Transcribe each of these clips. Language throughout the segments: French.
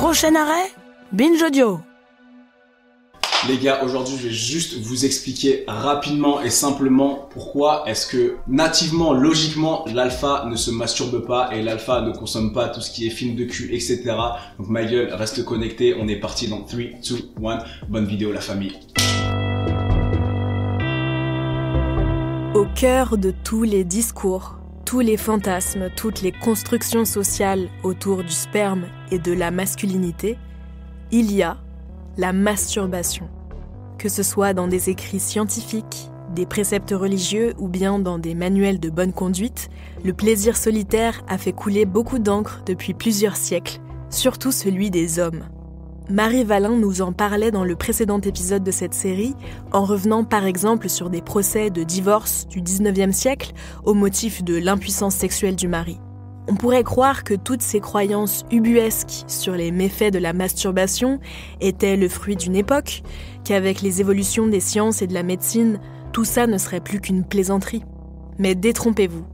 Prochain arrêt, Binge Audio. Les gars, aujourd'hui, je vais juste vous expliquer rapidement et simplement pourquoi est-ce que nativement, logiquement, l'alpha ne se masturbe pas et l'alpha ne consomme pas tout ce qui est film de cul, etc. Donc ma gueule, reste connecté. On est parti dans 3, 2, 1. Bonne vidéo, la famille. Au cœur de tous les discours, tous les fantasmes, toutes les constructions sociales autour du sperme et de la masculinité, il y a la masturbation. Que ce soit dans des écrits scientifiques, des préceptes religieux ou bien dans des manuels de bonne conduite, le plaisir solitaire a fait couler beaucoup d'encre depuis plusieurs siècles, surtout celui des hommes. Marie Wallin nous en parlait dans le précédent épisode de cette série, en revenant par exemple sur des procès de divorce du 19e siècle au motif de l'impuissance sexuelle du mari. On pourrait croire que toutes ces croyances ubuesques sur les méfaits de la masturbation étaient le fruit d'une époque, qu'avec les évolutions des sciences et de la médecine, tout ça ne serait plus qu'une plaisanterie. Mais détrompez-vous,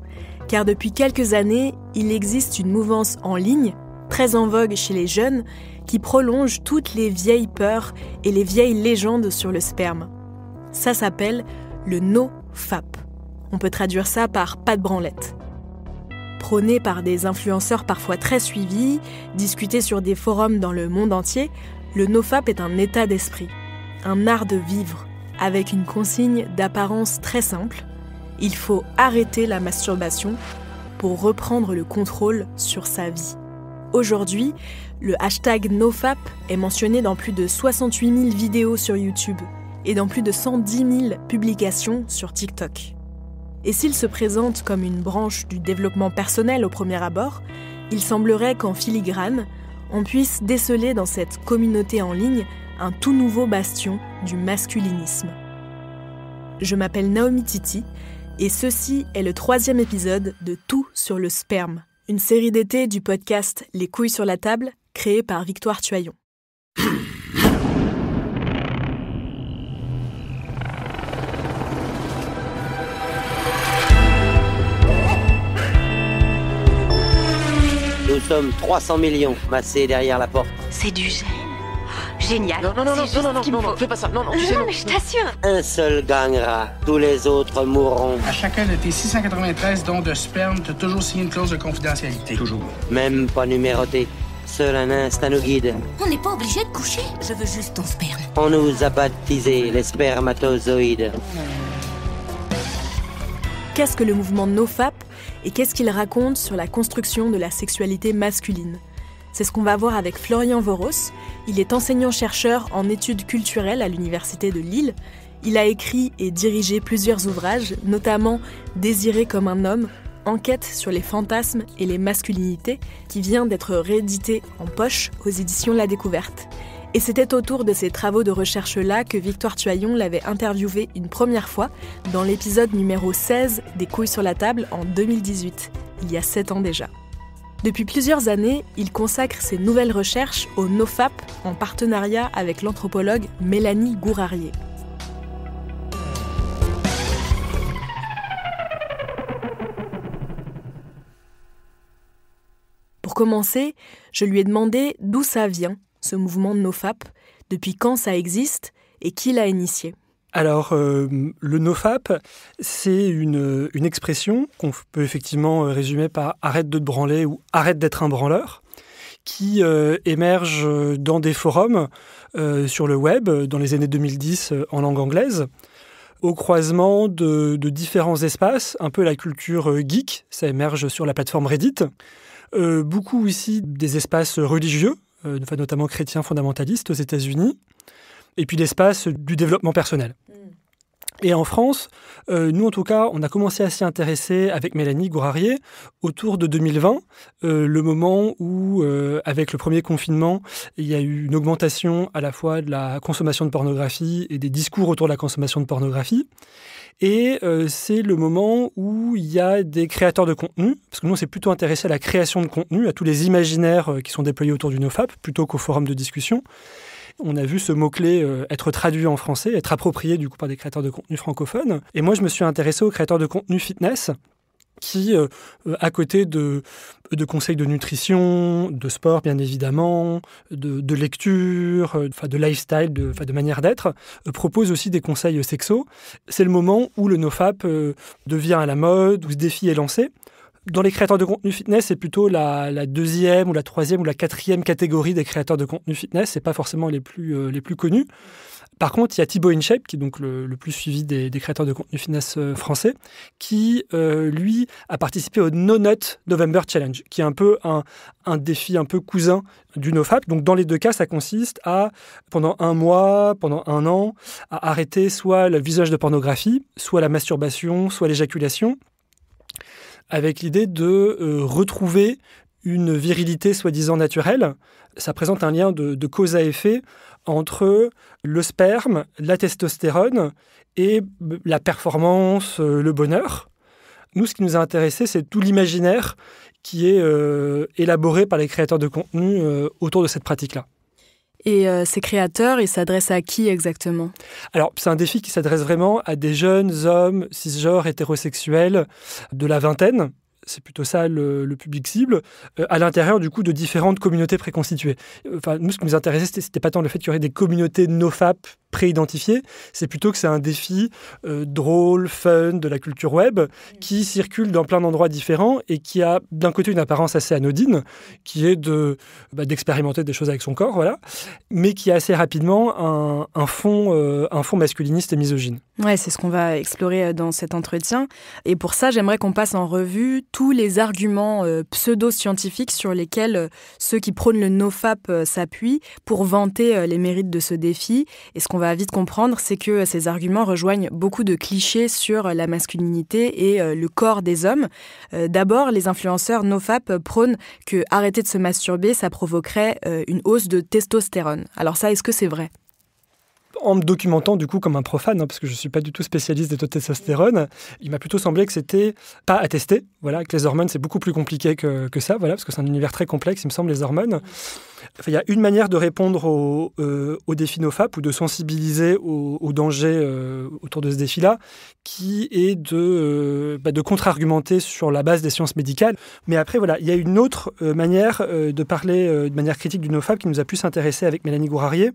car depuis quelques années, il existe une mouvance en ligne, très en vogue chez les jeunes, qui prolonge toutes les vieilles peurs et les vieilles légendes sur le sperme. Ça s'appelle le NoFap. On peut traduire ça par pas de branlette. Prôné par des influenceurs parfois très suivis, discuté sur des forums dans le monde entier, le NoFap est un état d'esprit, un art de vivre, avec une consigne d'apparence très simple. Il faut arrêter la masturbation pour reprendre le contrôle sur sa vie. Aujourd'hui, le hashtag NoFap est mentionné dans plus de 68 000 vidéos sur YouTube et dans plus de 110 000 publications sur TikTok. Et s'il se présente comme une branche du développement personnel au premier abord, il semblerait qu'en filigrane, on puisse déceler dans cette communauté en ligne un tout nouveau bastion du masculinisme. Je m'appelle Naomi Titi et ceci est le 3e épisode de Tout sur le sperme, une série d'été du podcast Les couilles sur la table, créée par Victoire Tuaillon. Nous sommes 300 millions massés derrière la porte. C'est du gel. Génial. Non, fais pas ça. Non, tu sais, mais je t'assure. Un seul gagnera, tous les autres mourront. À chacun de tes 693 dons de sperme, tu as toujours signé une clause de confidentialité. toujours. Même pas numéroté. Seul un instinct nous guide. On n'est pas obligé de coucher. Je veux juste ton sperme. On nous a baptisés les spermatozoïdes. Qu'est-ce que le mouvement NoFap et qu'est-ce qu'il raconte sur la construction de la sexualité masculine ? C'est ce qu'on va voir avec Florian Voros. Il est enseignant-chercheur en études culturelles à l'Université de Lille. Il a écrit et dirigé plusieurs ouvrages, notamment Désiré comme un homme, enquête sur les fantasmes et les masculinités, qui vient d'être réédité en poche aux éditions La Découverte. Et c'était autour de ces travaux de recherche-là que Victoire Tuaillon l'avait interviewé une première fois dans l'épisode numéro 16 des Couilles sur la table en 2018, il y a 7 ans déjà. Depuis plusieurs années, il consacre ses nouvelles recherches au NoFap en partenariat avec l'anthropologue Mélanie Gourarier. Pour commencer, je lui ai demandé d'où ça vient, ce mouvement de NoFap, depuis quand ça existe et qui l'a initié. Alors, le NoFap, c'est une expression qu'on peut effectivement résumer par « arrête de te branler » ou « arrête d'être un branleur », qui émerge dans des forums sur le web dans les années 2010 en langue anglaise, au croisement de différents espaces, un peu la culture geek, ça émerge sur la plateforme Reddit, beaucoup aussi des espaces religieux, notamment chrétiens fondamentalistes aux États-Unis, et puis l'espace du développement personnel. Et en France, nous en tout cas, on a commencé à s'y intéresser avec Mélanie Gourarier autour de 2020, le moment où, avec le premier confinement, il y a eu une augmentation à la fois de la consommation de pornographie et des discours autour de la consommation de pornographie. Et c'est le moment où il y a des créateurs de contenu, parce que nous on s'est plutôt intéressé à la création de contenu, à tous les imaginaires qui sont déployés autour du NoFap, plutôt qu'au forum de discussion. On a vu ce mot-clé être traduit en français, être approprié du coup par des créateurs de contenu francophones. Et moi, je me suis intéressé aux créateurs de contenu fitness qui, à côté de conseils de nutrition, de sport bien évidemment, de lecture, de lifestyle, de manière d'être, propose aussi des conseils sexos. C'est le moment où le nofap devient à la mode, où ce défi est lancé. Dans les créateurs de contenu fitness, c'est plutôt la deuxième ou la troisième ou la quatrième catégorie des créateurs de contenu fitness. C'est pas forcément les plus connus. Par contre, il y a Thibaut InShape, qui est donc le plus suivi des créateurs de contenu fitness français, qui, lui, a participé au No Nut November Challenge, qui est un peu un défi un peu cousin du nofap. Donc, dans les deux cas, ça consiste à, pendant 1 mois, pendant 1 an, à arrêter soit le visionnage de pornographie, soit la masturbation, soit l'éjaculation, avec l'idée de retrouver une virilité soi-disant naturelle. Ça présente un lien de cause à effet entre le sperme, la testostérone et la performance, le bonheur. Nous, ce qui nous a intéressé, c'est tout l'imaginaire qui est élaboré par les créateurs de contenu autour de cette pratique-là. Et ces créateurs, ils s'adressent à qui exactement ? Alors, c'est un défi qui s'adresse vraiment à des jeunes hommes cisgenres hétérosexuels de la vingtaine. C'est plutôt ça le public cible, à l'intérieur du coup de différentes communautés préconstituées. Nous, ce qui nous intéressait, c'était pas tant le fait qu'il y aurait des communautés nofap pré-identifiées, c'est plutôt que c'est un défi drôle, fun, de la culture web, qui circule dans plein d'endroits différents et qui a d'un côté une apparence assez anodine, qui est d'expérimenter des choses avec son corps, voilà, mais qui a assez rapidement un fond masculiniste et misogyne. Ouais, c'est ce qu'on va explorer dans cet entretien. Et pour ça, j'aimerais qu'on passe en revue tous les arguments pseudo-scientifiques sur lesquels ceux qui prônent le nofap s'appuient pour vanter les mérites de ce défi. Et ce qu'on va vite comprendre, c'est que ces arguments rejoignent beaucoup de clichés sur la masculinité et le corps des hommes. D'abord, les influenceurs nofap prônent que arrêter de se masturber, ça provoquerait une hausse de testostérone. Alors ça, est-ce que c'est vrai ? En me documentant du coup comme un profane, parce que je ne suis pas du tout spécialiste des taux de testostérone, il m'a plutôt semblé que c'était pas attesté. Voilà, que les hormones, c'est beaucoup plus compliqué que ça, voilà, parce que c'est un univers très complexe, il me semble, les hormones. Il y a une manière de répondre au défi nofap ou de sensibiliser aux dangers autour de ce défi-là, qui est de contre-argumenter sur la base des sciences médicales. Mais après, voilà, il y a une autre manière de parler de manière critique du nofap qui nous a plus intéressé avec Mélanie Gourarier,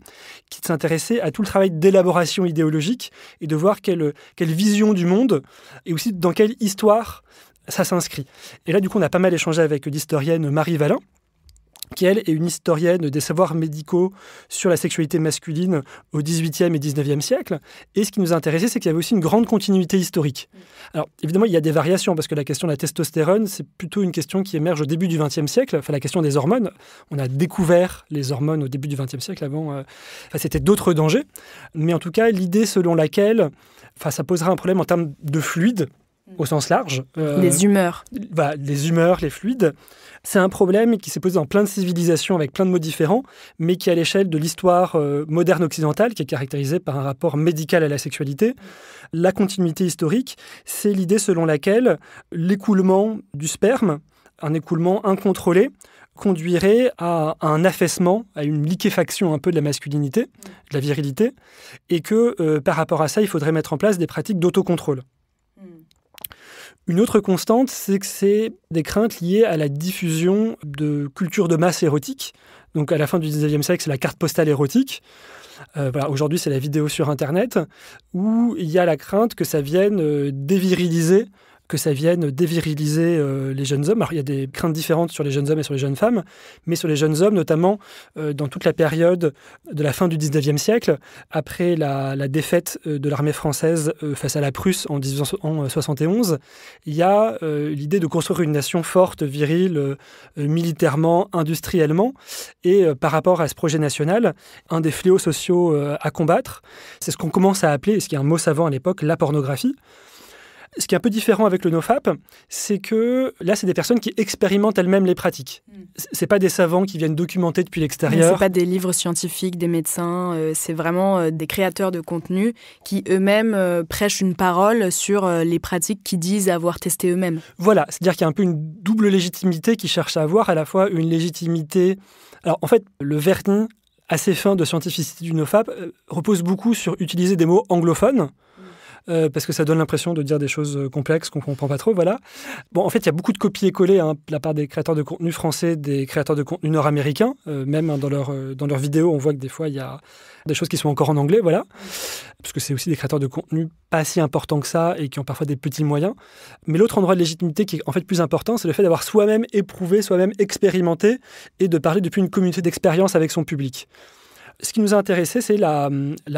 qui s'intéressait à tout le travail d'élaboration idéologique et de voir quelle vision du monde et aussi dans quelle histoire ça s'inscrit. Et là, du coup, on a pas mal échangé avec l'historienne Marie Valin, qui, elle, est une historienne des savoirs médicaux sur la sexualité masculine au XVIIIe et XIXe siècle. Et ce qui nous a intéressé, c'est qu'il y avait aussi une grande continuité historique. Alors, évidemment, il y a des variations, parce que la question de la testostérone, c'est plutôt une question qui émerge au début du XXe siècle. Enfin, la question des hormones, on a découvert les hormones au début du XXe siècle. Avant, c'était d'autres dangers. Mais en tout cas, l'idée selon laquelle ça posera un problème en termes de fluide, au sens large. Les humeurs. Les humeurs, les fluides. C'est un problème qui s'est posé dans plein de civilisations avec plein de mots différents, mais qui, à l'échelle de l'histoire moderne occidentale, qui est caractérisée par un rapport médical à la sexualité, la continuité historique, c'est l'idée selon laquelle l'écoulement du sperme, un écoulement incontrôlé, conduirait à un affaissement, à une liquéfaction un peu de la masculinité, de la virilité, et que par rapport à ça, il faudrait mettre en place des pratiques d'autocontrôle. Une autre constante, c'est que c'est des craintes liées à la diffusion de culture de masse érotique. Donc à la fin du 19e siècle, c'est la carte postale érotique. Aujourd'hui, c'est la vidéo sur Internet, où il y a la crainte que ça vienne déviriliser les jeunes hommes. Alors, il y a des craintes différentes sur les jeunes hommes et sur les jeunes femmes, mais sur les jeunes hommes, notamment dans toute la période de la fin du 19e siècle, après la défaite de l'armée française face à la Prusse en 1871, il y a l'idée de construire une nation forte, virile, militairement, industriellement. Et par rapport à ce projet national, un des fléaux sociaux à combattre, c'est ce qu'on commence à appeler, et ce qui est un mot savant à l'époque, la pornographie. Ce qui est un peu différent avec le nofap, c'est que là, c'est des personnes qui expérimentent elles-mêmes les pratiques. C'est pas des savants qui viennent documenter depuis l'extérieur. C'est pas des livres scientifiques, des médecins. C'est vraiment des créateurs de contenu qui eux-mêmes prêchent une parole sur les pratiques qu'ils disent avoir testées eux-mêmes. Voilà, c'est-à-dire qu'il y a un peu une double légitimité qui cherche à avoir, à la fois une légitimité... Alors, en fait, le vernis assez fin de scientificité du nofap repose beaucoup sur utiliser des mots anglophones. parce que ça donne l'impression de dire des choses complexes qu'on ne comprend pas trop, voilà. Bon, en fait, il y a beaucoup de copier-coller de la part des créateurs de contenu français, des créateurs de contenu nord-américains, même dans leurs vidéos, on voit que des fois, il y a des choses qui sont encore en anglais, voilà, parce que c'est aussi des créateurs de contenu pas si importants que ça et qui ont parfois des petits moyens. Mais l'autre endroit de légitimité qui est en fait plus important, c'est le fait d'avoir soi-même éprouvé, soi-même expérimenté et de parler depuis une communauté d'expérience avec son public. Ce qui nous a intéressé, c'est la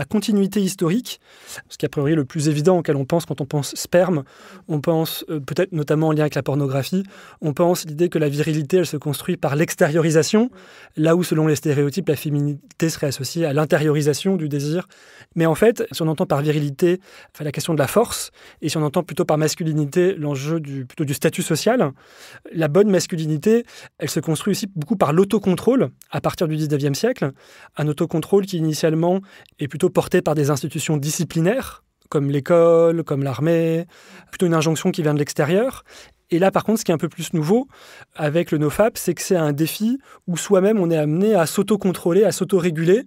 continuité historique, ce qui est a priori le plus évident auquel on pense quand on pense sperme. On pense peut-être notamment en lien avec la pornographie, on pense l'idée que la virilité, elle se construit par l'extériorisation, là où selon les stéréotypes, la féminité serait associée à l'intériorisation du désir. Mais en fait, si on entend par virilité la question de la force, et si on entend plutôt par masculinité l'enjeu plutôt du statut social, la bonne masculinité, elle se construit aussi beaucoup par l'autocontrôle à partir du 19e siècle, un autocontrôle qui initialement est plutôt porté par des institutions disciplinaires, comme l'école, comme l'armée, plutôt une injonction qui vient de l'extérieur. Et là, par contre, ce qui est un peu plus nouveau avec le NoFap, c'est que c'est un défi où soi-même on est amené à s'autocontrôler, à s'autoréguler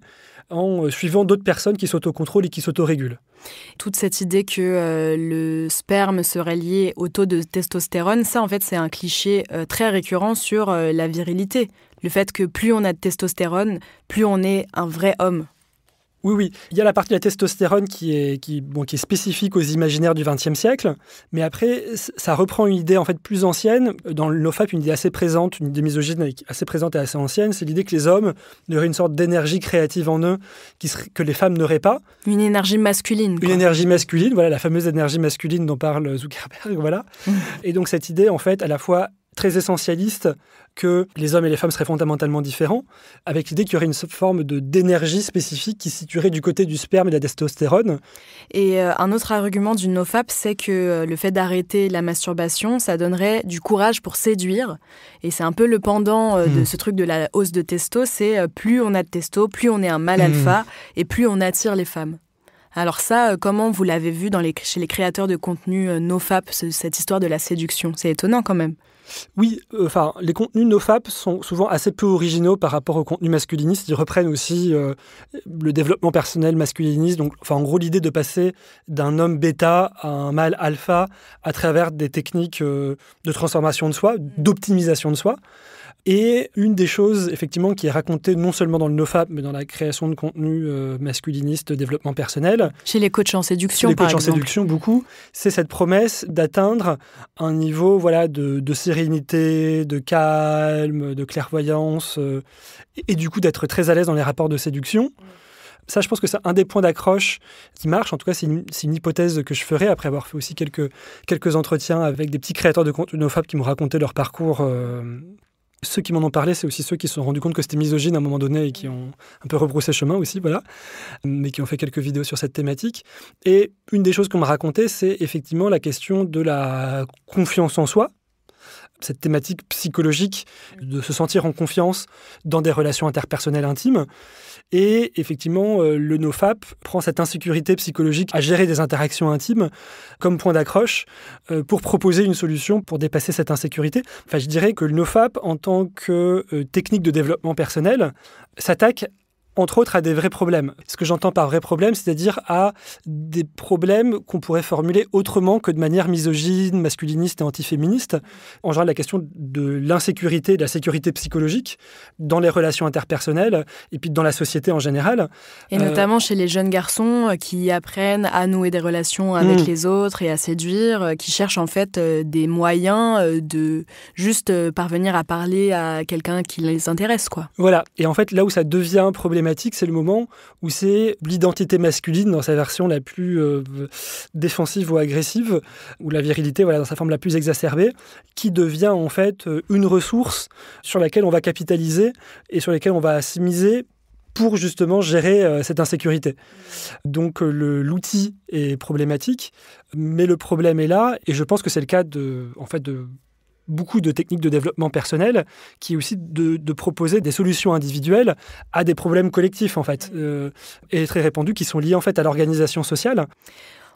en suivant d'autres personnes qui s'autocontrôlent et qui s'autorégulent. Toute cette idée que le sperme serait lié au taux de testostérone, ça en fait c'est un cliché très récurrent sur la virilité. Le fait que plus on a de testostérone, plus on est un vrai homme. Oui. Il y a la partie de la testostérone qui est spécifique aux imaginaires du XXe siècle, mais après, ça reprend une idée en fait plus ancienne. Dans le NoFap, une idée assez présente, une idée misogyne assez présente et assez ancienne, c'est l'idée que les hommes auraient une sorte d'énergie créative en eux que les femmes n'auraient pas. Une énergie masculine. Une énergie masculine, voilà, la fameuse énergie masculine dont parle Zuckerberg, voilà. Et donc cette idée, en fait, à la fois très essentialiste, que les hommes et les femmes seraient fondamentalement différents, avec l'idée qu'il y aurait une forme d'énergie spécifique qui se situerait du côté du sperme et de la testostérone. Et un autre argument du NoFap, c'est que le fait d'arrêter la masturbation, ça donnerait du courage pour séduire. Et c'est un peu le pendant de ce truc de la hausse de testo, c'est plus on a de testo, plus on est un mâle alpha, et plus on attire les femmes. Alors ça, comment vous l'avez vu chez les créateurs de contenu NoFap, cette histoire de la séduction? C'est étonnant quand même. Oui, les contenus NoFap sont souvent assez peu originaux par rapport aux contenus masculinistes. Ils reprennent aussi le développement personnel masculiniste. Donc, en gros, l'idée de passer d'un homme bêta à un mâle alpha à travers des techniques de transformation de soi, d'optimisation de soi. Et une des choses, effectivement, qui est racontée non seulement dans le NoFap, mais dans la création de contenu masculiniste, développement personnel. Chez les coachs en séduction, par exemple. Chez les coachs en séduction, beaucoup. C'est cette promesse d'atteindre un niveau de sérénité, de calme, de clairvoyance, et du coup d'être très à l'aise dans les rapports de séduction. Ça, je pense que c'est un des points d'accroche qui marche. En tout cas, c'est une hypothèse que je ferai après avoir fait aussi quelques entretiens avec des petits créateurs de contenu NoFap qui m'ont raconté leur parcours. Ceux qui m'en ont parlé, c'est aussi ceux qui se sont rendus compte que c'était misogyne à un moment donné et qui ont un peu rebroussé chemin aussi, voilà, mais qui ont fait quelques vidéos sur cette thématique. Et une des choses qu'on m'a raconté, c'est effectivement la question de la confiance en soi, cette thématique psychologique de se sentir en confiance dans des relations interpersonnelles intimes. Et effectivement, le NoFap prend cette insécurité psychologique à gérer des interactions intimes comme point d'accroche pour proposer une solution pour dépasser cette insécurité. Enfin, je dirais que le NoFap, en tant que technique de développement personnel, s'attaque entre autres à des vrais problèmes. Ce que j'entends par vrais problèmes, c'est-à-dire à des problèmes qu'on pourrait formuler autrement que de manière misogyne, masculiniste et antiféministe. En général, la question de l'insécurité, de la sécurité psychologique dans les relations interpersonnelles et puis dans la société en général. Et notamment chez les jeunes garçons qui apprennent à nouer des relations avec les autres et à séduire, qui cherchent en fait des moyens de juste parvenir à parler à quelqu'un qui les intéresse, quoi. Voilà. Et en fait, là où ça devient problématique, c'est le moment où c'est l'identité masculine dans sa version la plus défensive ou agressive, ou la virilité dans sa forme la plus exacerbée, qui devient en fait une ressource sur laquelle on va capitaliser et sur laquelle on va miser pour justement gérer cette insécurité. Donc l'outil est problématique, mais le problème est là, et je pense que c'est le cas de beaucoup de techniques de développement personnel, qui est aussi de proposer des solutions individuelles à des problèmes collectifs, en fait, et très répandus, qui sont liés, en fait, à l'organisation sociale.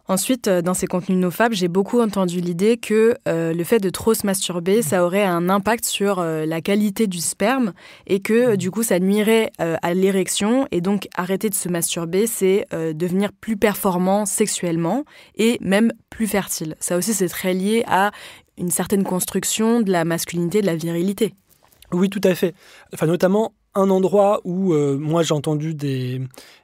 Ensuite, dans ces contenus nofap, j'ai beaucoup entendu l'idée que le fait de trop se masturber, ça aurait un impact sur la qualité du sperme et que du coup, ça nuirait à l'érection. Et donc, arrêter de se masturber, c'est devenir plus performant sexuellement et même plus fertile. Ça aussi, c'est très lié à une certaine construction de la masculinité, de la virilité. Oui, tout à fait. Enfin, notamment, un endroit où moi, j'ai entendu des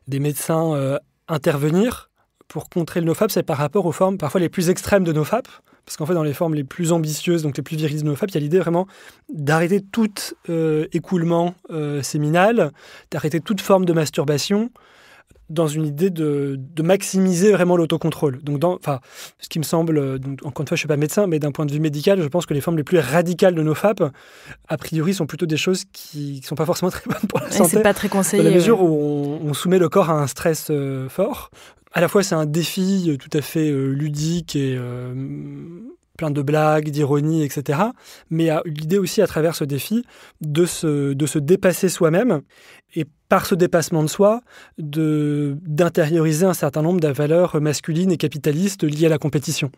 médecins intervenir pour contrer le nofap, c'est par rapport aux formes parfois les plus extrêmes de nofap. Parce qu'en fait, dans les formes les plus ambitieuses, donc les plus viriles de nofap, il y a l'idée vraiment d'arrêter tout écoulement séminal, d'arrêter toute forme de masturbation, dans une idée de maximiser vraiment l'autocontrôle. Donc, ce qui me semble, donc, encore une fois, je ne suis pas médecin, mais d'un point de vue médical, je pense que les formes les plus radicales de nofap, a priori, sont plutôt des choses qui ne sont pas forcément très bonnes pour la santé. C'est pas très conseillé. Dans la mesure où on soumet le corps à un stress fort. À la fois, c'est un défi tout à fait ludique et plein de blagues, d'ironie, etc. Mais l'idée aussi, à travers ce défi, de se dépasser soi-même et par ce dépassement de soi, d'intérioriser un certain nombre de valeurs masculines et capitalistes liées à la compétition.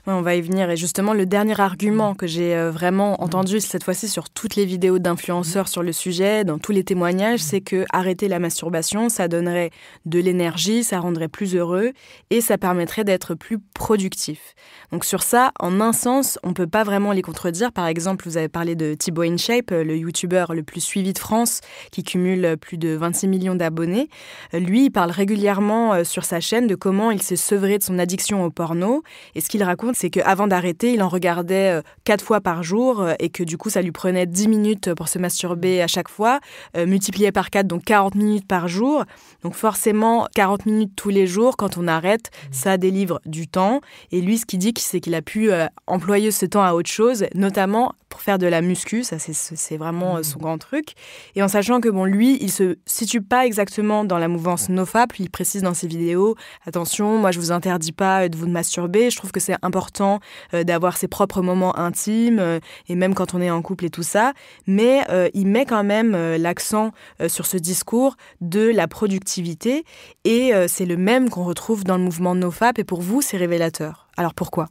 Ouais, on va y venir. Et justement, le dernier argument que j'ai vraiment entendu cette fois-ci sur toutes les vidéos d'influenceurs sur le sujet, dans tous les témoignages, c'est que arrêter la masturbation, ça donnerait de l'énergie, ça rendrait plus heureux et ça permettrait d'être plus productif. Donc sur ça, en un sens, on ne peut pas vraiment les contredire. Par exemple, vous avez parlé de Thibaut InShape, le youtubeur le plus suivi de France, qui cumule plus de 26 millions d'abonnés. Lui, il parle régulièrement sur sa chaîne de comment il s'est sevré de son addiction au porno. Et ce qu'il raconte, c'est qu'avant d'arrêter, il en regardait 4 fois par jour et que du coup, ça lui prenait 10 minutes pour se masturber à chaque fois, multiplié par 4, donc 40 minutes par jour. Donc forcément, 40 minutes tous les jours, quand on arrête, ça délivre du temps. Et lui, ce qu'il dit, c'est qu'il a pu employer ce temps à autre chose, notamment pour faire de la muscu, ça c'est vraiment son grand truc. Et en sachant que lui, il se situe pas exactement dans la mouvance nofap, il précise dans ses vidéos, attention, moi je vous interdis pas de vous masturber, je trouve que c'est important d'avoir ses propres moments intimes, et même quand on est en couple et tout ça, mais il met quand même l'accent sur ce discours de la productivité, et c'est le même qu'on retrouve dans le mouvement nofap, et pour vous, c'est révélateur. Alors pourquoi ?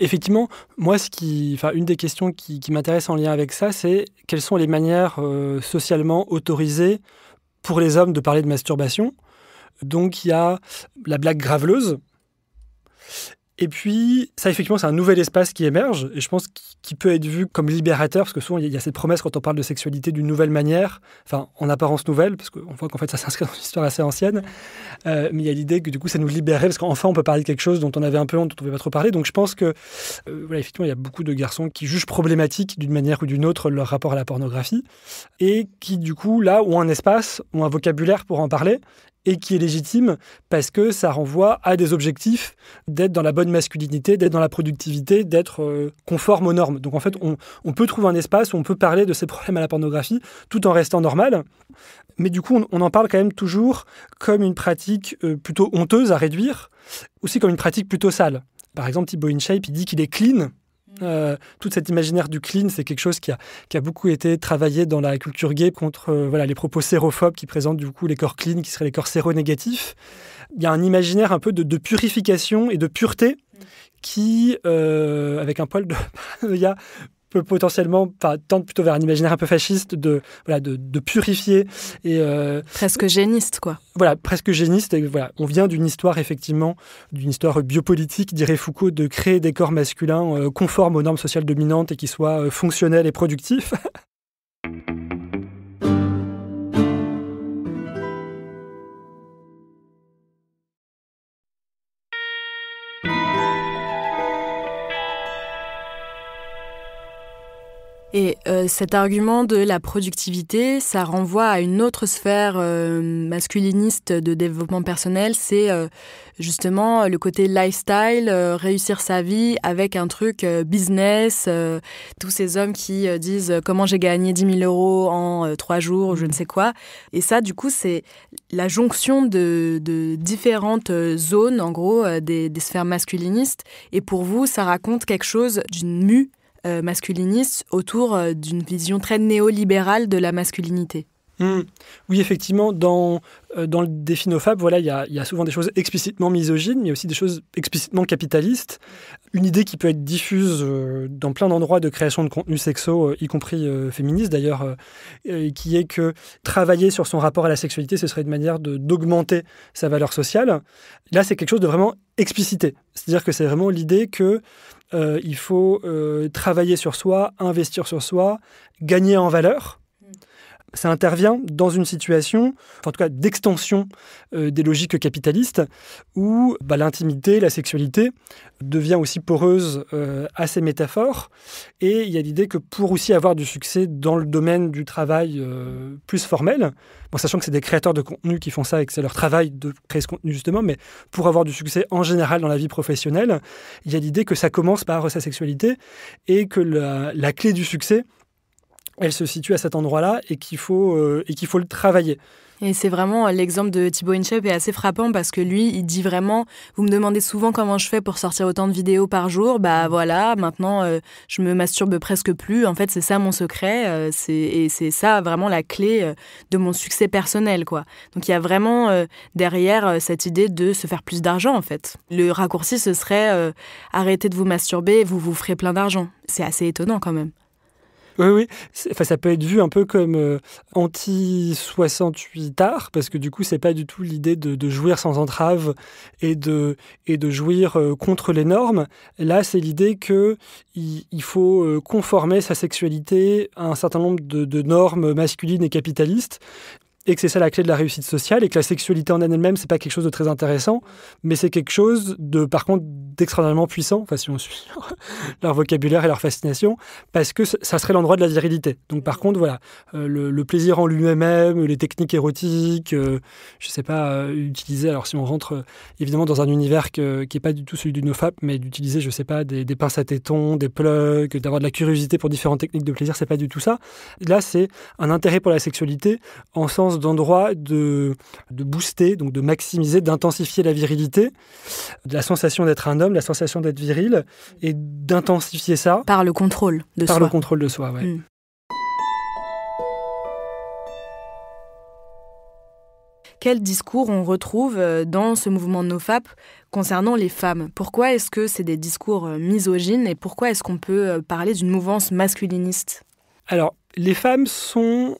Effectivement, moi, une des questions qui m'intéresse en lien avec ça, c'est quelles sont les manières socialement autorisées pour les hommes de parler de masturbation. Donc, il y a la blague graveleuse. Et puis, ça, effectivement, c'est un nouvel espace qui émerge, et je pense qu'il peut être vu comme libérateur, parce que souvent, il y a cette promesse, quand on parle de sexualité, d'une nouvelle manière, enfin, en apparence nouvelle, parce qu'on voit qu'en fait, ça s'inscrit dans une histoire assez ancienne, mais il y a l'idée que, du coup, ça nous libérait, parce qu'enfin, on peut parler de quelque chose dont on avait un peu honte, dont on ne pouvait pas trop parler, donc je pense que, effectivement, il y a beaucoup de garçons qui jugent problématique, d'une manière ou d'une autre, leur rapport à la pornographie, et qui, du coup, là, ont un espace, ont un vocabulaire pour en parler, et qui est légitime parce que ça renvoie à des objectifs d'être dans la bonne masculinité, d'être dans la productivité, d'être conforme aux normes. Donc en fait, on peut trouver un espace où on peut parler de ces problèmes à la pornographie tout en restant normal. Mais du coup, on en parle quand même toujours comme une pratique plutôt honteuse à réduire, aussi comme une pratique plutôt sale. Par exemple, Thibaut InShape, il dit qu'il est clean. Tout cet imaginaire du clean, c'est quelque chose qui a beaucoup été travaillé dans la culture gay contre les propos sérophobes qui présentent du coup les corps clean, qui seraient les corps séronégatifs. Il y a un imaginaire un peu de purification et de pureté qui, avec un poil de paranoïa, peut potentiellement tendre plutôt vers un imaginaire un peu fasciste de purifier et presque géniste, quoi. Voilà, presque géniste. Et voilà, on vient d'une histoire effectivement, d'une histoire biopolitique, dirait Foucault, de créer des corps masculins conformes aux normes sociales dominantes et qui soient fonctionnels et productifs. Et cet argument de la productivité, ça renvoie à une autre sphère masculiniste de développement personnel, c'est justement le côté lifestyle, réussir sa vie avec un truc business, tous ces hommes qui disent comment j'ai gagné 10 000 € en 3 jours, je ne sais quoi. Et ça, du coup, c'est la jonction de différentes zones, en gros, des sphères masculinistes. Et pour vous, ça raconte quelque chose d'une mue masculiniste autour d'une vision très néolibérale de la masculinité. Oui, effectivement, dans le défi NoFap, voilà, il y a souvent des choses explicitement misogynes, mais il y a aussi des choses explicitement capitalistes. Une idée qui peut être diffuse dans plein d'endroits de création de contenus sexo, y compris féministes d'ailleurs, qui est que travailler sur son rapport à la sexualité, ce serait une manière d'augmenter sa valeur sociale. Là, c'est quelque chose de vraiment explicité. C'est-à-dire que c'est vraiment l'idée que il faut travailler sur soi, investir sur soi, gagner en valeur. Ça intervient dans une situation, en tout cas d'extension des logiques capitalistes, où l'intimité, la sexualité devient aussi poreuse à ces métaphores. Et il y a l'idée que pour aussi avoir du succès dans le domaine du travail plus formel, sachant que c'est des créateurs de contenu qui font ça et que c'est leur travail de créer ce contenu justement, mais pour avoir du succès en général dans la vie professionnelle, il y a l'idée que ça commence par sa sexualité et que la clé du succès, elle se situe à cet endroit-là et qu'il faut le travailler. Et c'est vraiment l'exemple de Thibaut InShape est assez frappant parce que lui, il dit vraiment, vous me demandez souvent comment je fais pour sortir autant de vidéos par jour, voilà, maintenant je me masturbe presque plus. En fait, c'est ça mon secret, et c'est ça vraiment la clé de mon succès personnel, quoi. Donc il y a vraiment derrière cette idée de se faire plus d'argent, en fait. Le raccourci, ce serait arrêtez de vous masturber, vous ferez plein d'argent. C'est assez étonnant quand même. Oui. Ça peut être vu un peu comme anti-68 art, parce que du coup, c'est pas du tout l'idée de jouir sans entrave et de jouir contre les normes. Là, c'est l'idée qu'il faut conformer sa sexualité à un certain nombre de normes masculines et capitalistes, et que c'est ça la clé de la réussite sociale, et que la sexualité en elle-même, c'est pas quelque chose de très intéressant, mais c'est quelque chose par contre, d'extraordinairement puissant, si on suit leur vocabulaire et leur fascination, parce que ça serait l'endroit de la virilité. Donc par contre, voilà, le plaisir en lui-même, les techniques érotiques, utiliser, alors si on rentre évidemment dans un univers qui n'est pas du tout celui du NoFap, mais d'utiliser, des pinces à tétons, des plugs, d'avoir de la curiosité pour différentes techniques de plaisir, c'est pas du tout ça. Là, c'est un intérêt pour la sexualité en sens d'endroit de booster, donc de maximiser, d'intensifier la virilité, la sensation d'être un homme, la sensation d'être viril, et d'intensifier ça. Par le contrôle de soi. Par le contrôle de soi, oui. Quel discours on retrouve dans ce mouvement NoFap concernant les femmes? Pourquoi est-ce que c'est des discours misogynes et pourquoi est-ce qu'on peut parler d'une mouvance masculiniste? Alors, les femmes sont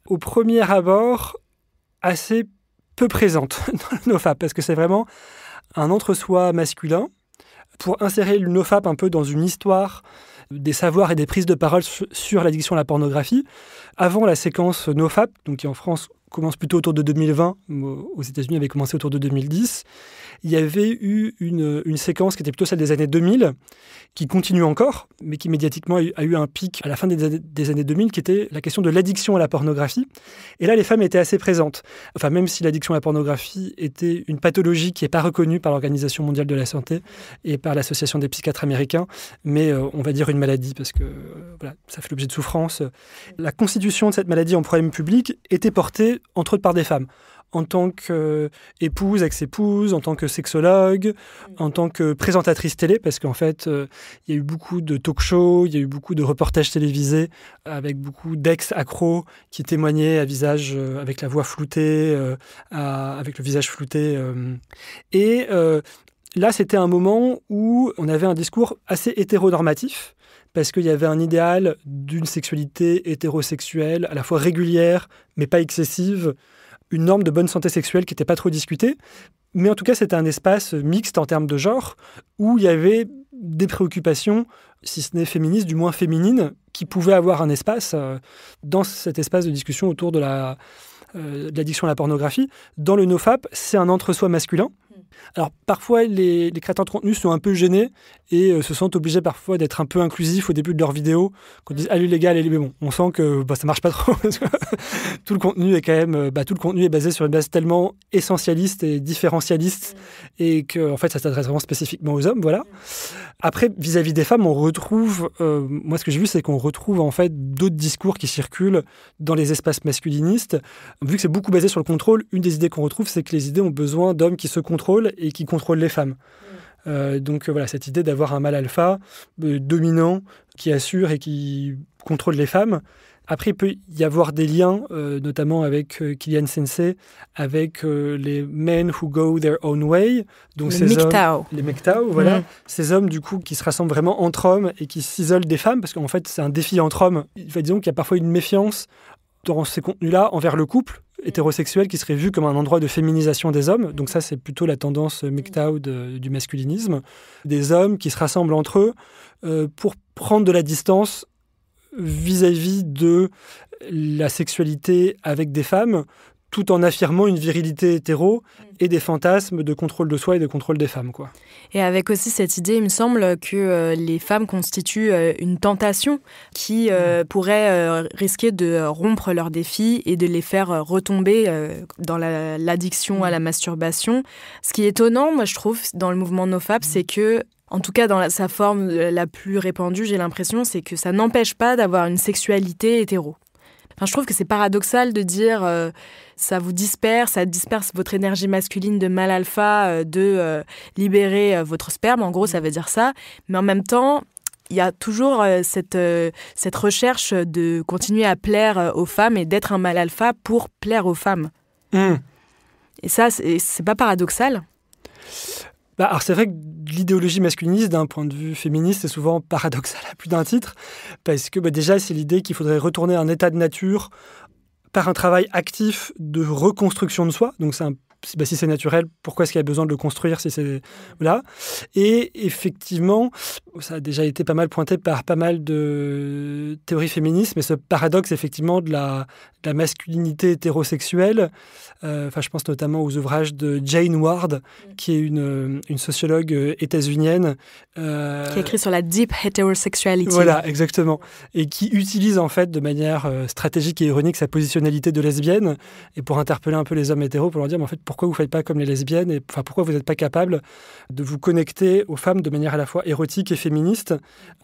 au premier abord assez peu présentes dans le NoFap, parce que c'est vraiment un entre-soi masculin. Pour insérer le NoFap un peu dans une histoire des savoirs et des prises de parole sur l'addiction à la pornographie, avant la séquence NoFap, donc qui en France commence plutôt autour de 2020, aux États-Unis avait commencé autour de 2010, il y avait eu une séquence qui était plutôt celle des années 2000, qui continue encore, mais qui médiatiquement a eu un pic à la fin des années 2000, qui était la question de l'addiction à la pornographie. Et là, les femmes étaient assez présentes. Enfin, même si l'addiction à la pornographie était une pathologie qui n'est pas reconnue par l'Organisation mondiale de la santé et par l'Association des psychiatres américains, mais on va dire une maladie, parce que ça fait l'objet de souffrance. La constitution de cette maladie en problème public était portée, entre autres, par des femmes. En tant qu'épouse, ex-épouse, en tant que sexologue, en tant que présentatrice télé, parce qu'en fait, il y a eu beaucoup de talk-shows, il y a eu beaucoup de reportages télévisés avec beaucoup d'ex-accros qui témoignaient à visage, avec la voix floutée, avec le visage flouté. Et là, c'était un moment où on avait un discours assez hétéronormatif, parce qu'il y avait un idéal d'une sexualité hétérosexuelle, à la fois régulière, mais pas excessive, une norme de bonne santé sexuelle qui n'était pas trop discutée. Mais en tout cas, c'était un espace mixte en termes de genre, où il y avait des préoccupations, si ce n'est féministes, du moins féminines, qui pouvaient avoir un espace dans cet espace de discussion autour de l'addiction à la pornographie. Dans le NoFap, c'est un entre-soi masculin. Alors parfois, les créateurs de contenu sont un peu gênés et se sentent obligés parfois d'être un peu inclusifs au début de leur vidéo, quand ils disent « Allez les gars, allez, mais bon », on sent que ça marche pas trop, parce que tout le contenu est quand même, tout le contenu est basé sur une base tellement essentialiste et différentialiste, et que en fait ça s'adresse vraiment spécifiquement aux hommes, voilà. Après, vis-à-vis des femmes, on retrouve, moi ce que j'ai vu, c'est qu'on retrouve en fait d'autres discours qui circulent dans les espaces masculinistes. Vu que c'est beaucoup basé sur le contrôle, une des idées qu'on retrouve, c'est que les idées ont besoin d'hommes qui se contrôlent et qui contrôlent les femmes. Donc voilà, cette idée d'avoir un mâle alpha dominant qui assure et qui contrôle les femmes. Après, il peut y avoir des liens, notamment avec Kilian Sensei, avec les men who go their own way. Donc les MGTOW. Les MGTOW, voilà. Ces hommes, du coup, qui se rassemblent vraiment entre hommes et qui s'isolent des femmes, parce qu'en fait, c'est un défi entre hommes. Enfin, disons qu'il y a parfois une méfiance dans ces contenus-là envers le couple hétérosexuel qui serait vu comme un endroit de féminisation des hommes. Donc ça, c'est plutôt la tendance MGTOW du masculinisme. Des hommes qui se rassemblent entre eux pour prendre de la distance vis-à-vis de la sexualité avec des femmes, tout en affirmant une virilité hétéro et des fantasmes de contrôle de soi et de contrôle des femmes, quoi. Et avec aussi cette idée, il me semble, que les femmes constituent une tentation qui pourrait risquer de rompre leurs défis et de les faire retomber dans l'addiction à la masturbation. Ce qui est étonnant, moi je trouve, dans le mouvement NoFap, c'est que en tout cas, dans sa forme la plus répandue, j'ai l'impression, c'est que ça n'empêche pas d'avoir une sexualité hétéro. Enfin, je trouve que c'est paradoxal de dire ça vous disperse, ça disperse votre énergie masculine de mâle alpha, de libérer votre sperme. En gros, ça veut dire ça. Mais en même temps, il y a toujours cette recherche de continuer à plaire aux femmes et d'être un mâle alpha pour plaire aux femmes. Et ça, c'est pas paradoxal ? Alors c'est vrai que l'idéologie masculiniste, d'un point de vue féministe, c'est souvent paradoxal à plus d'un titre, parce que déjà, c'est l'idée qu'il faudrait retourner à un état de nature par un travail actif de reconstruction de soi. Donc si c'est naturel, pourquoi est-ce qu'il y a besoin de le construire si c'est là ? Et effectivement, ça a déjà été pas mal pointé par pas mal de théories féministes, mais ce paradoxe effectivement de la masculinité hétérosexuelle. Je pense notamment aux ouvrages de Jane Ward, qui est une sociologue états-unienne. Qui a écrit sur la deep heterosexuality. Voilà, exactement. Et qui utilise en fait de manière stratégique et ironique sa positionnalité de lesbienne, et pour interpeller un peu les hommes hétéros, pour leur dire, mais en fait, pourquoi vous ne faites pas comme les lesbiennes, et pourquoi vous n'êtes pas capable de vous connecter aux femmes de manière à la fois érotique et féministe,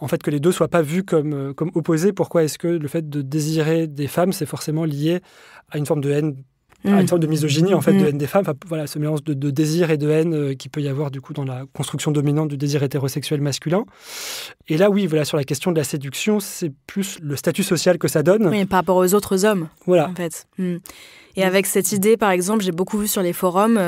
en fait que les deux ne soient pas vus comme opposés. Pourquoi est-ce que le fait de désirer des femmes, c'est forcément lié à une forme de haine, à une forme de misogynie, en fait, de haine des femmes. Voilà, ce mélange de désir et de haine qui peut y avoir du coup dans la construction dominante du désir hétérosexuel masculin. Et là, oui, voilà, sur la question de la séduction, c'est plus le statut social que ça donne. Oui, par rapport aux autres hommes, voilà. En fait. Et avec cette idée, par exemple, j'ai beaucoup vu sur les forums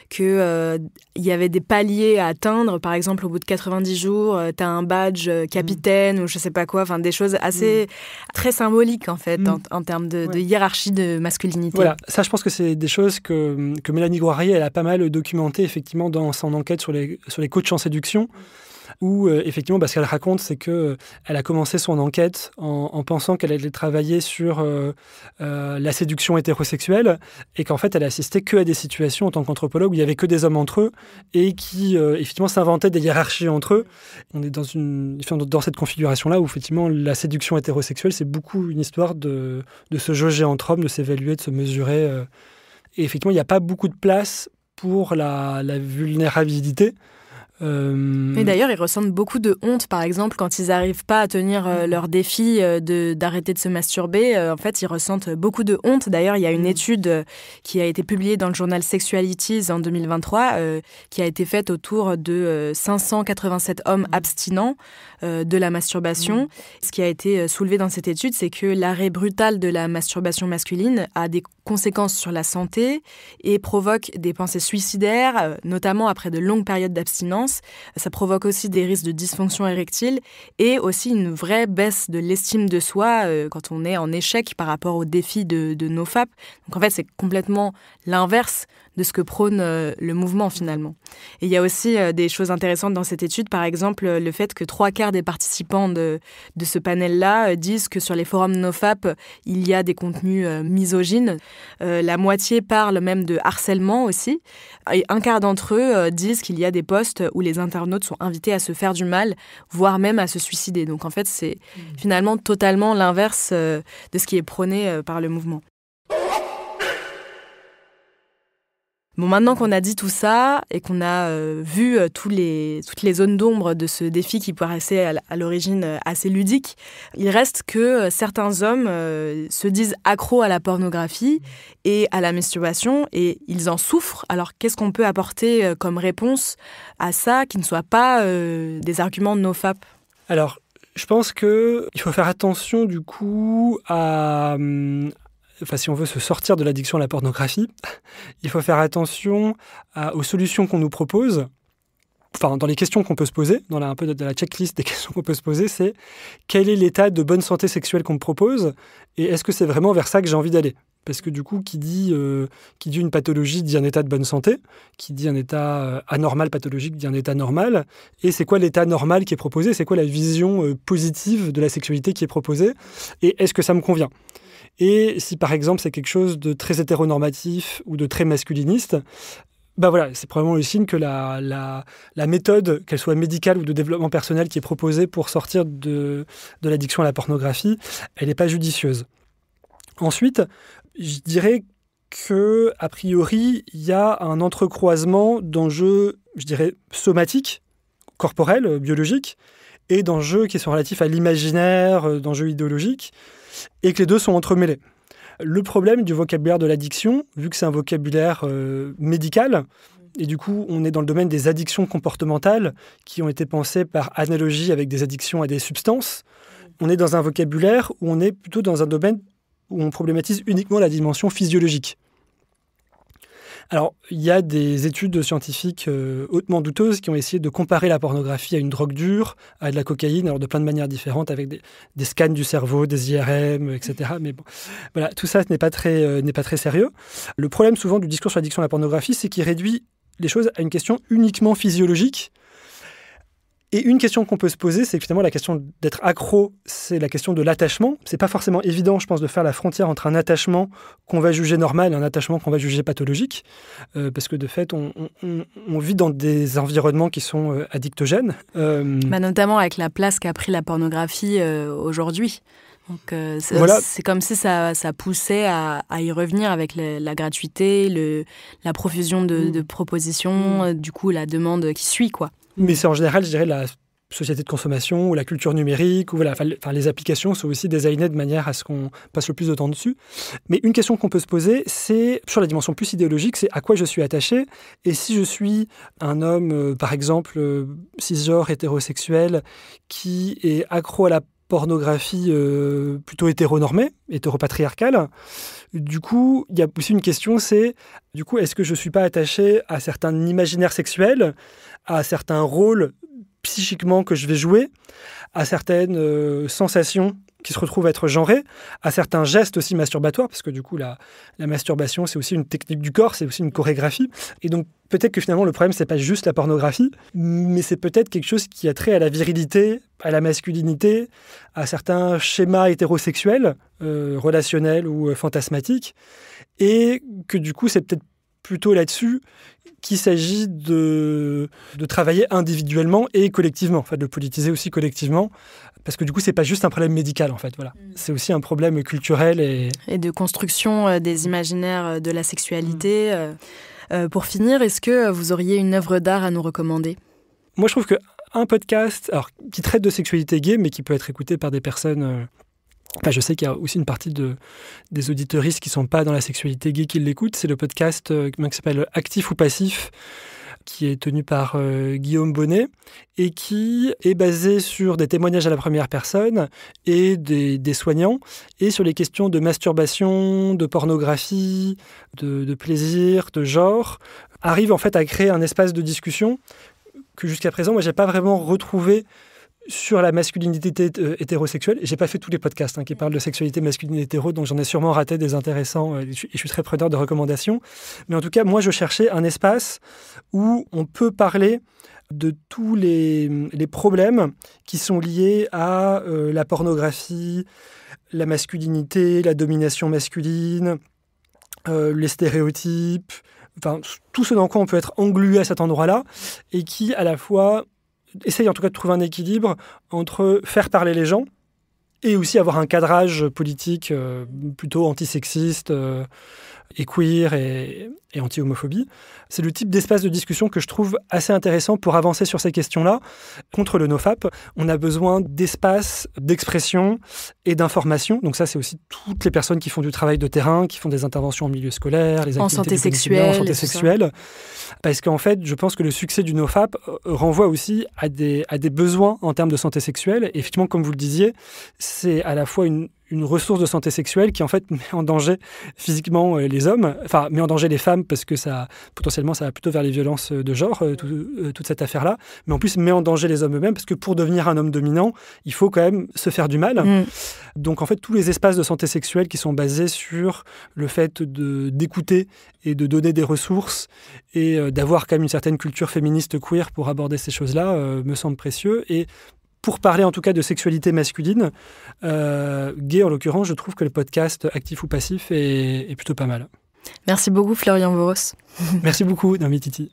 qu'il y avait des paliers à atteindre. Par exemple, au bout de 90 jours, tu as un badge capitaine ou je sais pas quoi. Enfin, des choses assez très symboliques, en fait, en termes de hiérarchie de masculinité. Voilà, ça, je pense que c'est des choses que Mélanie Guarie, elle a pas mal documenté, effectivement, dans son enquête sur les coachs en séduction. Où, effectivement, ce qu'elle raconte, c'est qu'elle a commencé son enquête en pensant qu'elle allait travailler sur la séduction hétérosexuelle et qu'en fait, elle assistait qu'à des situations en tant qu'anthropologue où il n'y avait que des hommes entre eux et qui, effectivement, s'inventaient des hiérarchies entre eux. On est dans cette configuration-là où, effectivement, la séduction hétérosexuelle, c'est beaucoup une histoire de se jauger entre hommes, de s'évaluer, de se mesurer. Et effectivement, il n'y a pas beaucoup de place pour la vulnérabilité. Et d'ailleurs, ils ressentent beaucoup de honte, par exemple, quand ils n'arrivent pas à tenir leur défi d'arrêter de se masturber. En fait, ils ressentent beaucoup de honte. D'ailleurs, il y a une étude qui a été publiée dans le journal Sexualities en 2023, qui a été faite autour de 587 hommes abstinents de la masturbation. Ce qui a été soulevé dans cette étude, c'est que l'arrêt brutal de la masturbation masculine a des conséquences sur la santé et provoque des pensées suicidaires, notamment après de longues périodes d'abstinence. Ça provoque aussi des risques de dysfonction érectile et aussi une vraie baisse de l'estime de soi quand on est en échec par rapport aux défis de NoFap. Donc en fait, c'est complètement l'inverse de ce que prône le mouvement finalement. Et il y a aussi des choses intéressantes dans cette étude, par exemple le fait que 3/4 des participants de ce panel-là disent que sur les forums NoFap, il y a des contenus misogynes. La moitié parle même de harcèlement aussi. Et 1/4 d'entre eux disent qu'il y a des posts où les internautes sont invités à se faire du mal, voire même à se suicider. Donc en fait, c'est finalement totalement l'inverse de ce qui est prôné par le mouvement. Bon, maintenant qu'on a dit tout ça et qu'on a vu toutes les zones d'ombre de ce défi qui paraissait à l'origine assez ludique, il reste que certains hommes se disent accros à la pornographie et à la masturbation et ils en souffrent. Alors qu'est-ce qu'on peut apporter comme réponse à ça qui ne soit pas des arguments de nofap ? Alors, je pense qu'il faut faire attention du coup à... Enfin, si on veut se sortir de l'addiction à la pornographie, il faut faire attention aux solutions qu'on nous propose. Enfin, dans les questions qu'on peut se poser, dans un peu de la checklist des questions qu'on peut se poser, c'est quel est l'état de bonne santé sexuelle qu'on me propose et est-ce que c'est vraiment vers ça que j'ai envie d'aller ? Parce que du coup, qui dit une pathologie dit un état de bonne santé, qui dit un état anormal pathologique dit un état normal. Et c'est quoi l'état normal qui est proposé ? C'est quoi la vision positive de la sexualité qui est proposée ? Et est-ce que ça me convient ? Et si par exemple c'est quelque chose de très hétéronormatif ou de très masculiniste, c'est probablement le signe que la méthode, qu'elle soit médicale ou de développement personnel qui est proposée pour sortir de l'addiction à la pornographie, elle n'est pas judicieuse. Ensuite, je dirais que a priori, il y a un entrecroisement d'enjeux, je dirais, somatiques, corporels, biologiques, et d'enjeux qui sont relatifs à l'imaginaire, d'enjeux idéologiques, et que les deux sont entremêlés. Le problème du vocabulaire de l'addiction, vu que c'est un vocabulaire médical, et du coup on est dans le domaine des addictions comportementales qui ont été pensées par analogie avec des addictions à des substances, on est dans un vocabulaire où on est plutôt dans un domaine où on problématise uniquement la dimension physiologique. Alors, il y a des études scientifiques hautement douteuses qui ont essayé de comparer la pornographie à une drogue dure, à de la cocaïne, alors de plein de manières différentes, avec des scans du cerveau, des IRM, etc. Mais bon, voilà, tout ça n'est pas très sérieux. Le problème souvent du discours sur l'addiction à la pornographie, c'est qu'il réduit les choses à une question uniquement physiologique. Et une question qu'on peut se poser, c'est que finalement la question d'être accro, c'est la question de l'attachement. C'est pas forcément évident, je pense, de faire la frontière entre un attachement qu'on va juger normal et un attachement qu'on va juger pathologique, parce que de fait, on vit dans des environnements qui sont addictogènes. Notamment avec la place qu'a pris la pornographie aujourd'hui. Donc c'est comme si ça poussait à y revenir avec la gratuité, la profusion de propositions, du coup la demande qui suit, quoi. Mais c'est en général, je dirais, la société de consommation ou la culture numérique. Ou voilà, les applications sont aussi designées de manière à ce qu'on passe le plus de temps dessus. Mais une question qu'on peut se poser, c'est sur la dimension plus idéologique, c'est à quoi je suis attaché. Et si je suis un homme, par exemple, cisgenre, hétérosexuel, qui est accro à la pornographie plutôt hétéronormée, hétéropatriarcale. Du coup, il y a aussi une question, c'est du coup, est-ce que je ne suis pas attaché à certains imaginaires sexuels, à certains rôles psychiquement que je vais jouer, à certaines sensations qui se retrouvent être genrées, à certains gestes aussi masturbatoires, parce que du coup, la masturbation, c'est aussi une technique du corps, c'est aussi une chorégraphie. Et donc, peut-être que finalement, le problème, c'est pas juste la pornographie, mais c'est peut-être quelque chose qui a trait à la virilité, à la masculinité, à certains schémas hétérosexuels, relationnels ou fantasmatiques, et que du coup, c'est peut-être plutôt là-dessus qu'il s'agit de travailler individuellement et collectivement, en fait, de politiser aussi collectivement, parce que du coup, c'est pas juste un problème médical, en fait, voilà. C'est aussi un problème culturel et de construction des imaginaires de la sexualité. Pour finir, est-ce que vous auriez une œuvre d'art à nous recommander ? Moi, je trouve qu'un podcast qui traite de sexualité gay, mais qui peut être écouté par des personnes... je sais qu'il y a aussi une partie des auditeuristes qui ne sont pas dans la sexualité gay qui l'écoutent. C'est le podcast qui s'appelle Actif ou Passif, qui est tenu par Guillaume Bonnet et qui est basé sur des témoignages à la première personne et des soignants et sur les questions de masturbation, de pornographie, de plaisir, de genre, arrive en fait à créer un espace de discussion que jusqu'à présent, moi, je n'ai pas vraiment retrouvé sur la masculinité hétérosexuelle. Et j'ai pas fait tous les podcasts qui parlent de sexualité masculine et hétéro, donc j'en ai sûrement raté des intéressants et je suis très preneur de recommandations. Mais en tout cas, moi, je cherchais un espace où on peut parler de tous les problèmes qui sont liés à la pornographie, la masculinité, la domination masculine, les stéréotypes, enfin, tout ce dans quoi on peut être englué à cet endroit-là et qui, à la fois, essaye en tout cas de trouver un équilibre entre faire parler les gens et aussi avoir un cadrage politique plutôt antisexiste, et queer et anti-homophobie. C'est le type d'espace de discussion que je trouve assez intéressant pour avancer sur ces questions-là. Contre le NoFap, on a besoin d'espace, d'expression et d'information. Donc ça, c'est aussi toutes les personnes qui font du travail de terrain, qui font des interventions en milieu scolaire, les activités en santé sexuelle. Parce qu'en fait, je pense que le succès du NoFap renvoie aussi à des besoins en termes de santé sexuelle. Et effectivement, comme vous le disiez, c'est à la fois une ressource de santé sexuelle qui en fait met en danger physiquement les hommes, enfin met en danger les femmes parce que potentiellement ça va plutôt vers les violences de genre, toute cette affaire-là, mais en plus met en danger les hommes eux-mêmes parce que pour devenir un homme dominant, il faut quand même se faire du mal. Donc en fait tous les espaces de santé sexuelle qui sont basés sur le fait d'écouter et de donner des ressources et d'avoir quand même une certaine culture féministe queer pour aborder ces choses-là me semblent précieux. Et pour parler en tout cas de sexualité masculine, gay en l'occurrence, je trouve que le podcast Actif ou Passif est plutôt pas mal. Merci beaucoup Florian Voros. Merci beaucoup Naomi Titi.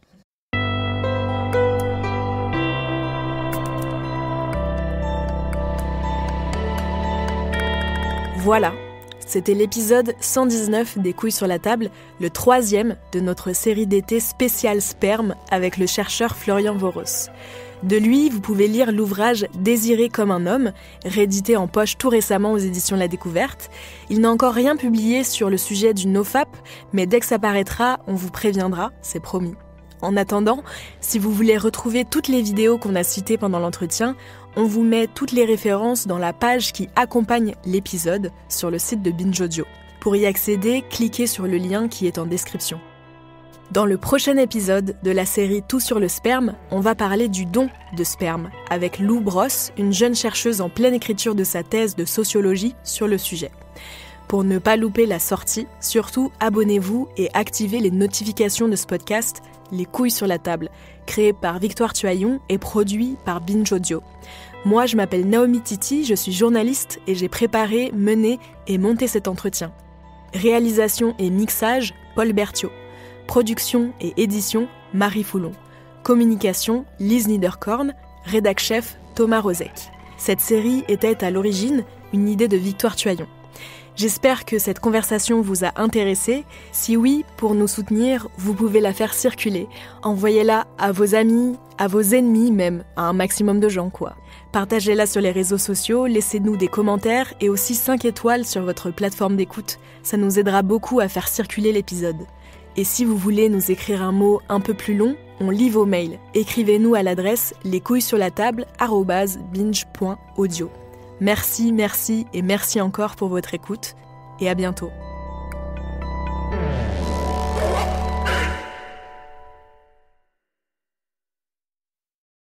Voilà, c'était l'épisode 119 des Couilles sur la table, le 3e de notre série d'été spéciale sperme avec le chercheur Florian Voros. De lui, vous pouvez lire l'ouvrage « Désiré comme un homme », réédité en poche tout récemment aux éditions La Découverte. Il n'a encore rien publié sur le sujet du NoFap, mais dès que ça paraîtra, on vous préviendra, c'est promis. En attendant, si vous voulez retrouver toutes les vidéos qu'on a citées pendant l'entretien, on vous met toutes les références dans la page qui accompagne l'épisode sur le site de Binge Audio. Pour y accéder, cliquez sur le lien qui est en description. Dans le prochain épisode de la série Tout sur le sperme, on va parler du don de sperme avec Lou Brosse, une jeune chercheuse en pleine écriture de sa thèse de sociologie sur le sujet. Pour ne pas louper la sortie, surtout abonnez-vous et activez les notifications de ce podcast Les Couilles sur la table, créé par Victoire Tuaillon et produit par Binge Audio. Moi, je m'appelle Naomi Titi, je suis journaliste et j'ai préparé, mené et monté cet entretien. Réalisation et mixage, Paul Berthiaud. Production et édition, Marie Foulon. Communication, Lise Niederkorn. Rédac chef, Thomas Rozek. Cette série était à l'origine une idée de Victoire Tuaillon. J'espère que cette conversation vous a intéressé. Si oui, pour nous soutenir, vous pouvez la faire circuler. Envoyez-la à vos amis, à vos ennemis même, à un maximum de gens quoi. Partagez-la sur les réseaux sociaux, laissez-nous des commentaires et aussi 5 étoiles sur votre plateforme d'écoute. Ça nous aidera beaucoup à faire circuler l'épisode. Et si vous voulez nous écrire un mot un peu plus long, on lit vos mails. Écrivez-nous à l'adresse lescouillessurlatable@binge.audio. Merci et merci encore pour votre écoute et à bientôt.